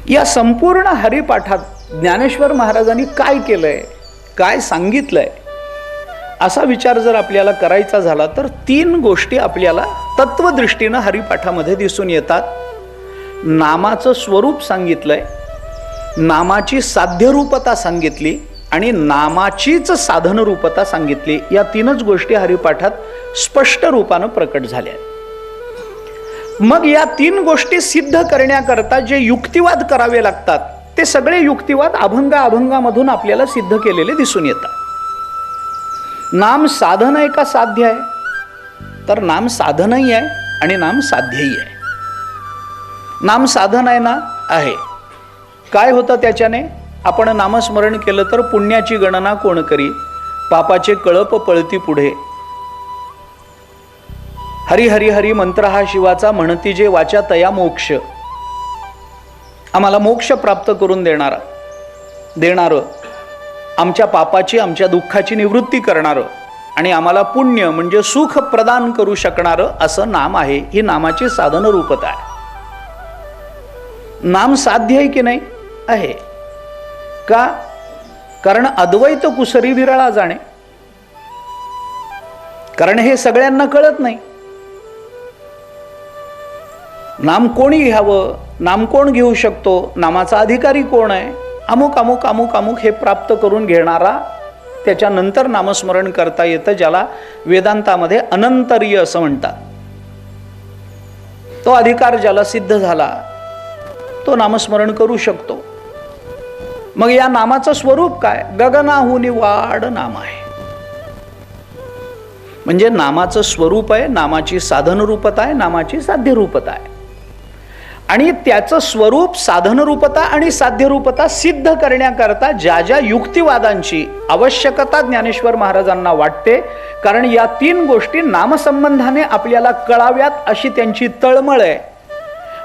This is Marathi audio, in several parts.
या संपूर्ण हरिपाठात ज्ञानेश्वर महाराजांनी काय केलंय, काय सांगितलंय, असा विचार जर आपल्याला करायचा झाला तर 3 गोष्टी आपल्याला तत्वदृष्टीनं हरिपाठामध्ये दिसून येतात. नामाचं स्वरूप सांगितलंय, नामाची साध्यरूपता सांगितली आणि नामाचीच साधनरूपता सांगितली. या 3च गोष्टी हरिपाठात स्पष्ट रूपानं प्रकट झाल्या. मग या 3 गोष्टी सिद्ध करण्याकरता जे युक्तिवाद करावे लागतात ते सगळे युक्तिवाद अभंगामधून आपल्याला सिद्ध केलेले दिसून येतात. नाम साधन आहे का साध्य आहे, तर नाम साधनही आहे आणि नाम साध्यही आहे. नाम साधन आहे ना, आहे. काय होतं त्याच्याने? आपण नामस्मरण केलं तर पुण्याची गणना कोण करी, पापाचे कळप पळती पुढे. हरी हरी हरी मंत्र हा शिवाचा, म्हणती जे वाचा तया मोक्ष. आम्हाला मोक्ष प्राप्त करून देणारं, आमच्या पापाची आमच्या दुःखाची निवृत्ती करणारं आणि आम्हाला पुण्य म्हणजे सुख प्रदान करू शकणारं असं नाम आहे. ही नामाची साधन रूपता आहे. नाम साध्य आहे की नाही? आहे. का? कारण अद्वैत कुसरी विरळा जाणे. कारण हे सगळ्यांना कळत नाही. नाम कोणी घ्यावं, नाम कोण घेऊ शकतो, नामाचा अधिकारी कोण आहे, अमुक अमुक अमुक अमुक हे प्राप्त करून घेणारा त्याच्यानंतर नामस्मरण करता येतं, ज्याला वेदांतामध्ये अनंतर्य असं म्हणतात. तो अधिकार ज्याला सिद्ध झाला तो नामस्मरण करू शकतो. मग या नामाचं स्वरूप काय? गगनाहुनी वाढ नाम आहे. म्हणजे नामाचं स्वरूप आहे, नामाची साधनरूपता आहे, नामाची साध्यरूपता आहे. आणि त्याचं स्वरूप, साधनरूपता आणि साध्यरूपता सिद्ध करण्याकरता ज्या ज्या युक्तिवादांची आवश्यकता ज्ञानेश्वर महाराजांना वाटते, कारण या 3 गोष्टी नामसंबंधाने आपल्याला कळाव्यात अशी त्यांची तळमळ आहे.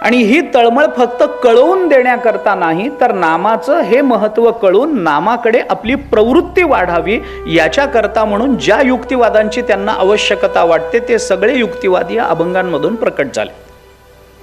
आणि ही तळमळ फक्त कळवून देण्याकरता नाही, तर नामाचं हे महत्त्व कळून नामाकडे आपली प्रवृत्ती वाढावी याच्याकरता म्हणून ज्या युक्तिवादांची त्यांना आवश्यकता वाटते ते सगळे युक्तिवाद या अभंगांमधून प्रकट झाले.